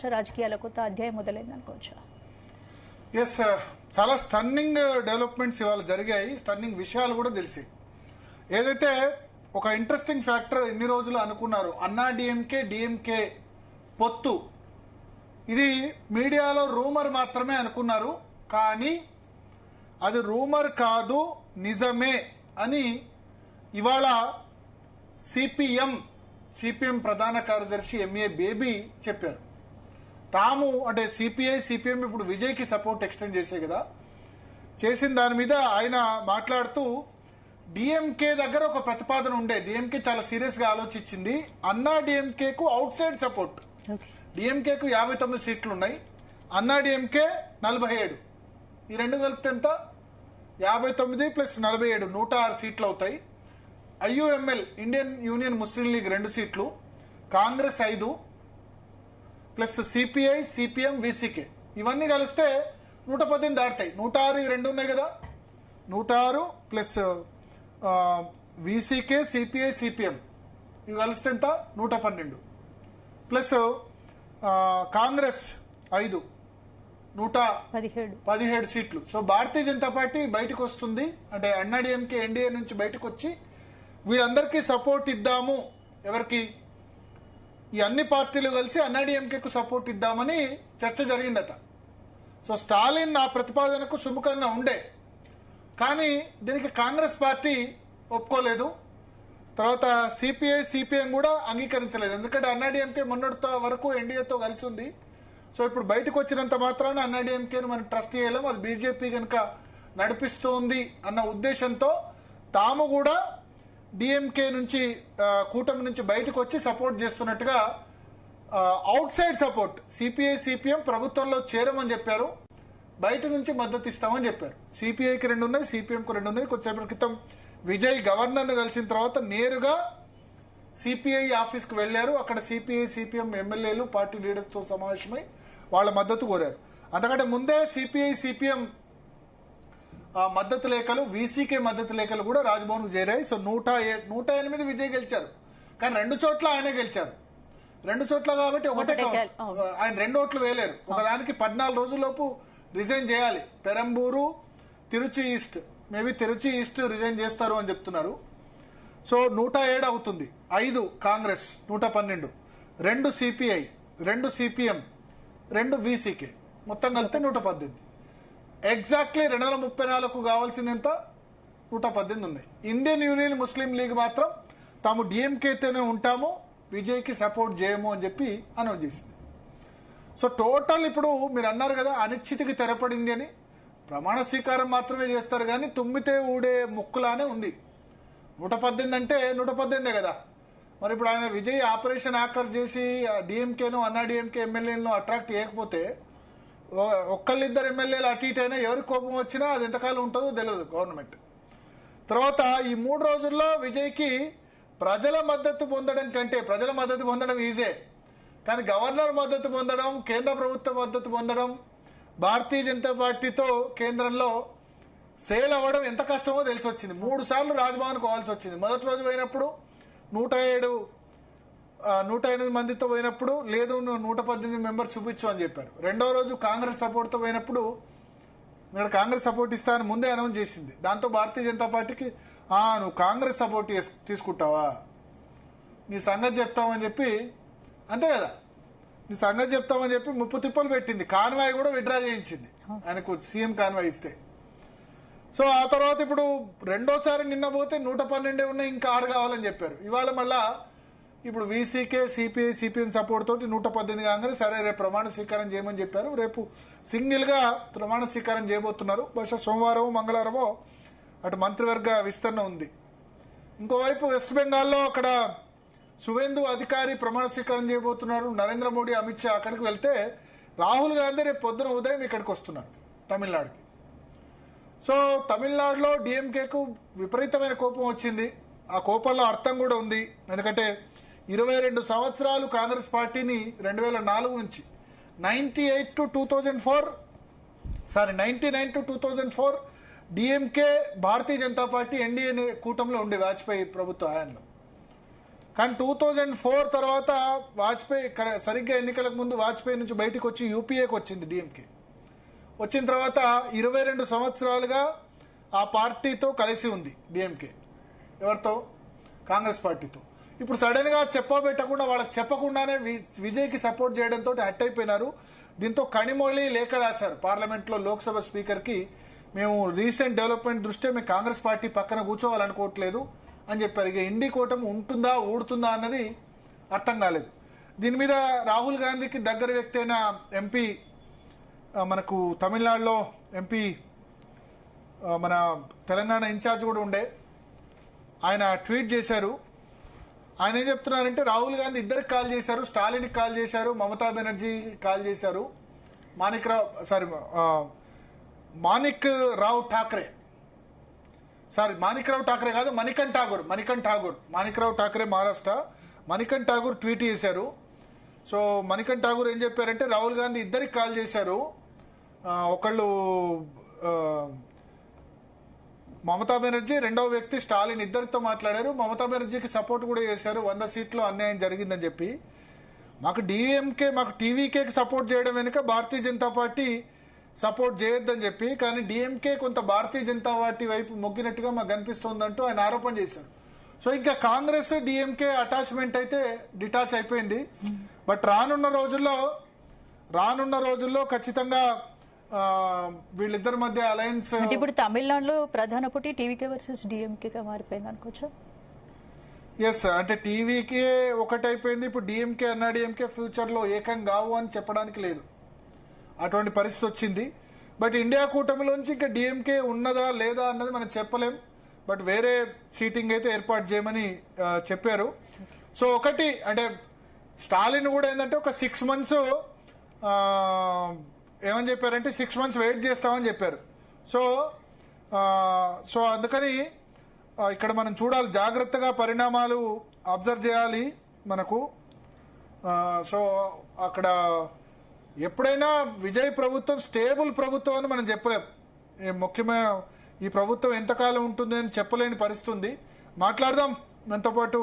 రాష్ట్ర రాజకీయాల కొత్త అధ్యాయం మొదలైంది అనుకోవచ్చా? ఎస్, చాలా స్టన్నింగ్ డెవలప్మెంట్స్ ఇవాళ జరిగాయి. స్టన్నింగ్ విషయాలు కూడా తెలిసి ఏదైతే ఒక ఇంట్రెస్టింగ్ ఫ్యాక్టర్ ఎన్ని రోజులు అనుకున్నారు, అన్నా డిఎంకే పొత్తు, ఇది మీడియాలో రూమర్ మాత్రమే అనుకున్నారు. కానీ అది రూమర్ కాదు, నిజమే అని ఇవాళ సిపిఎం ప్రధాన కార్యదర్శి ఎంఏ బేబీ చెప్పారు. తాము అంటే సిపిఎం ఇప్పుడు విజయ్కి సపోర్ట్ ఎక్స్టెండ్ చేసే కదా, చేసిన దాని మీద ఆయన మాట్లాడుతూ డిఎంకే దగ్గర ఒక ప్రతిపాదన ఉండే, డిఎంకే చాలా సీరియస్ గా ఆలోచించింది. అన్నా డిఎంకేకు అవుట్ సైడ్ సపోర్ట్, డిఎంకేకు 59 సీట్లు ఉన్నాయి, అన్నా డిఎంకే 47, ఈ రెండు కలిపితే ఎంత? 59 ప్లస్ 47 106 సీట్లు అవుతాయి. ఐయుఎంఎల్ ఇండియన్ యూనియన్ ముస్లిం లీగ్ 2 సీట్లు, Congress 5 plus CPI CPM VCK ఇవన్నీ కలిస్తే 118 దాటుతాయి. 106 ఇవి రెండు ఉన్నాయి కదా, 106 ప్లస్ విసికే సిపిఐ సిపిఎం ఇవి కలిస్తే ఎంత? 112 ప్లస్ కాంగ్రెస్ 5 117 సీట్లు. సో భారతీయ జనతా పార్టీ బయటకు వస్తుంది, అంటే అన్నాడీఎంకే ఎన్డీఏ నుంచి బయటకు వచ్చి వీళ్ళందరికీ సపోర్ట్ ఇద్దాము, ఎవరికి? ఈ అన్ని పార్టీలు కలిసి అన్నాడీఎంకేకు సపోర్ట్ ఇద్దామని చర్చ జరిగిందట. సో స్టాలిన్ ఆ ప్రతిపాదనకు సుముఖంగా ఉండే, కానీ దీనికి కాంగ్రెస్ పార్టీ ఒప్పుకోలేదు. తర్వాత సిపిఐ సిపిఎం కూడా అంగీకరించలేదు, ఎందుకంటే అన్నాడీఎంకే మొన్నటితో వరకు ఎన్డీఏతో కలిసి ఉంది. సో ఇప్పుడు బయటకు వచ్చినంత మాత్రాన అన్నాడీఎంకేను మనం ట్రస్ట్ చేయలేము, అది బీజేపీ కనుక నడిపిస్తోంది అన్న ఉద్దేశంతో తాము కూడా డిఎంకే నుంచి కూటమి నుంచి బయటకు వచ్చి సపోర్ట్ చేస్తున్నట్టుగా out side support CPI CPM ప్రభుత్వంలో చేరమని చెప్పారు, బయట నుంచి మద్దతు ఇస్తామని చెప్పారు. సిపిఐకి 2 ఉన్నాయి, సిపిఎంకు 2 ఉన్నాయి. కొద్దిసేపటి క్రితం విజయ్ గవర్నర్ను కలిసిన తర్వాత నేరుగా సిపిఐ ఆఫీస్కు వెళ్లారు. అక్కడ సిపిఐ సిపిఎం ఎమ్మెల్యేలు పార్టీ లీడర్స్తో సమావేశమై వాళ్ళ మద్దతు కోరారు. అంతకంటే ముందే సిపిఐ సిపిఎం మద్దతు లేఖలు, వీసీకే మద్దతు లేఖలు కూడా రాజ్భవన్ కు చేరాయి. సో 108 విజయ్ గెలిచారు, కానీ 2 చోట్ల ఆయనే గెలిచారు. 2 చోట్ల కాబట్టి ఒకటే ఆయన 2 ఓట్లు వేయలేరు. ఒకదానికి 14 రోజుల్లోపు రిజైన్ చేయాలి. Perambur, Trichy east, maybe Trichy east resign చేస్తారు అని చెప్తున్నారు. సో 107 అవుతుంది. 5 కాంగ్రెస్, 112, 2 సిపిఐ, 2 సిపిఎం, 2 వీసీకే, మొత్తం కలిపితే 118. ఎగ్జాక్ట్లీ 2034 కావాల్సింది ఎంత? 118 ఉన్నాయి. ఇండియన్ యూనియన్ ముస్లిం లీగ్ మాత్రం తాము డిఎంకేతోనే ఉంటాము, విజయ్కి సపోర్ట్ చేయము అని చెప్పి అనౌన్స్ చేసింది. సో టోటల్ ఇప్పుడు మీరు అన్నారు కదా అనిశ్చితికి తెరపడింది అని, ప్రమాణ స్వీకారం మాత్రమే చేస్తారు కానీ తుమ్మితే ఊడే ముక్కులానే ఉంది. 118 అంటే 118 కదా. మరి ఇప్పుడు ఆయన విజయ్ ఆపరేషన్ ఆకర్ష్ చేసి డిఎంకేను అన్నాడీఎంకే ఎమ్మెల్యేలను అట్రాక్ట్ చేయకపోతే ఒక్కళ్ళిద్దరు ఎమ్మెల్యేలు అటు ఇటు అయినా ఎవరికి కోపం వచ్చినా అది ఎంతకాలం ఉంటుందో తెలియదు గవర్నమెంట్. తర్వాత ఈ 3 రోజుల్లో విజయ్కి ప్రజల మద్దతు పొందడం కంటే, ప్రజల మద్దతు పొందడం ఈజే, కానీ గవర్నర్ మద్దతు పొందడం, కేంద్ర ప్రభుత్వ మద్దతు పొందడం, భారతీయ జనతా పార్టీతో కేంద్రంలో సేల్ అవ్వడం ఎంత కష్టమో తెలిసి వచ్చింది. 3 సార్లు రాజ్భవన్ పోవాల్సి వచ్చింది. మొదటి రోజు పోయినప్పుడు 108 మందితో పోయినప్పుడు లేదు 118 మెంబర్స్ చూపించు అని చెప్పారు. 2వ రోజు కాంగ్రెస్ సపోర్ట్తో పోయినప్పుడు నేను కాంగ్రెస్ సపోర్ట్ ఇస్తానని ముందే అనౌన్స్ చేసింది. దాంతో భారతీయ జనతా పార్టీకి నువ్వు కాంగ్రెస్ సపోర్ట్ తీసుకుంటావా, నీ సంగతి చెప్తామని చెప్పి, అంతే కదా, నీ సంగతి చెప్తామని చెప్పి ముప్పు తిప్పలు పెట్టింది. కాన్వాయ్ కూడా విడ్రా చేయించింది ఆయనకు, సీఎం కాన్వాయ్ ఇస్తే. సో ఆ తర్వాత ఇప్పుడు రెండోసారి నిన్న పోతే 112 ఉన్నాయి, ఇంకా 6 కావాలని చెప్పారు. ఇవాళ మళ్ళా ఇప్పుడు వీసీకే సిపిఐ సిపిఎం సపోర్ట్ తోటి 118 కాగానే సరే రేపు ప్రమాణ స్వీకారం చేయమని చెప్పారు. రేపు సింగిల్ గా ప్రమాణ స్వీకారం చేయబోతున్నారు. బహుశా సోమవారం మంగళవారమో అటు మంత్రివర్గ విస్తరణ ఉంది. ఇంకోవైపు వెస్ట్ బెంగాల్లో అక్కడ సువేందు అధికారి ప్రమాణ స్వీకారం చేయబోతున్నారు. నరేంద్ర మోడీ అమిత్ షా అక్కడికి వెళ్తే రాహుల్ గాంధీ రేపు పొద్దున ఉదయం ఇక్కడికి వస్తున్నారు తమిళనాడుకి. సో తమిళనాడులో డిఎంకేకు విపరీతమైన కోపం వచ్చింది. ఆ కోపంలో అర్థం కూడా ఉంది, ఎందుకంటే 22 సంవత్సరాలు కాంగ్రెస్ పార్టీని 2004 నుంచి 99 to 2004 DMK Bharatiya Janata party NDA కూటమిలో ఉండే వాజ్పేయి ప్రభుత్వ హయాంలో. కానీ 2004 తర్వాత వాజ్పేయి సరిగ్గా ఎన్నికలకు ముందు వాజ్పేయి నుంచి బయటకు వచ్చి యూపీఏకి వచ్చింది డిఎంకే. వచ్చిన తర్వాత 22 సంవత్సరాలుగా ఆ పార్టీతో కలిసి ఉంది డిఎంకే. ఎవరితో? కాంగ్రెస్ పార్టీతో. ఇప్పుడు సడన్ గా చెప్పబెట్టకుండా వాళ్ళకి చెప్పకుండానే విజయ్కి సపోర్ట్ చేయడంతో హట్ అయిపోయినారు. దీంతో కనిమొళి లేఖ రాశారు పార్లమెంట్ లో లోక్సభ స్పీకర్ కి. మేము రీసెంట్ డెవలప్మెంట్ దృష్ట్యా మేము కాంగ్రెస్ పార్టీ పక్కన కూర్చోవాలనుకోవట్లేదు అని చెప్పారు. ఇక ఇండి కూటమి ఉంటుందా ఊడుతుందా అన్నది అర్థం కాలేదు. దీని మీద రాహుల్ గాంధీకి దగ్గర వ్యక్తి అయిన ఎంపీ, మనకు తమిళనాడులో ఎంపీ, మన తెలంగాణ ఇన్ఛార్జ్ కూడా ఉండే, ఆయన ట్వీట్ చేశారు. ఆయన ఏం చెప్తున్నారంటే రాహుల్ గాంధీ ఇద్దరికి కాల్ చేశారు, స్టాలిన్కి కాల్ చేశారు, మమతా బెనర్జీ కాల్ చేశారు, మాణిక్ రావు ఠాక్రే కాదు, మణికణ్ ఠాగూర్, మాణిక్ రావు ఠాక్రే మహారాష్ట్ర, మణికణ్ ఠాగూర్ ట్వీట్ చేశారు. సో మణికణ్ ఠాగూర్ ఏం చెప్పారంటే రాహుల్ గాంధీ ఇద్దరికి కాల్ చేశారు. ఒకళ్ళు మమతా బెనర్జీ, రెండవ వ్యక్తి స్టాలిన్, ఇద్దరితో మాట్లాడారు. మమతా బెనర్జీకి సపోర్ట్ కూడా చేశారు 100 సీట్లు అన్యాయం జరిగిందని చెప్పి. మాకు టీవీకేకి సపోర్ట్ చేయడం వెనుక భారతీయ జనతా పార్టీ సపోర్ట్ చేయొద్దని చెప్పి, కానీ డిఎంకే కొంత భారతీయ జనతా పార్టీ వైపు మొగ్గినట్టుగా మాకు కనిపిస్తోందంటూ ఆయన ఆరోపణ చేశారు. సో ఇంకా కాంగ్రెస్ డిఎంకే అటాచ్మెంట్ అయితే డిటాచ్ అయిపోయింది. బట్ రానున్న రోజుల్లో ఖచ్చితంగా వీళ్ళిద్దరి మధ్య అలయన్స్. అంటే ఇప్పుడు తమిళనాడులో ప్రధాన పోటీ టీవీకే వర్సెస్ డిఎంకేగా మారిపోయింది అనుకోవచ్చా? ఎస్, అంటే టీవీకే ఒకటైపోయింది. ఇప్పుడు డిఎంకే అన్నాడీఎంకే ఫ్యూచర్ లో ఏకం కావు అని చెప్పడానికి లేదు, అటువంటి పరిస్థితి వచ్చింది. బట్ ఇండియా కూటమిలోంచి ఇంకా డిఎంకే ఉన్నదా లేదా అన్నది మనం చెప్పలేం. బట్ వేరే సీటింగ్ అయితే ఏర్పాటు చేయమని చెప్పారు. సో ఒకటి అంటే స్టాలిన్ కూడా ఏంటంటే ఒక 6 months ఏమని చెప్పారంటే 6 months వెయిట్ చేస్తామని చెప్పారు. సో అందుకని ఇక్కడ మనం చూడాలి, జాగ్రత్తగా పరిణామాలు అబ్జర్వ్ చేయాలి మనకు. సో అక్కడ ఎప్పుడైనా విజయ్ ప్రభుత్వం స్టేబుల్ ప్రభుత్వం అని మనం చెప్పలేం. ముఖ్యమైన ఈ ప్రభుత్వం ఎంతకాలం ఉంటుంది అని చెప్పలేని పరిస్థితి ఉంది. మాట్లాడదాం మనతో పాటు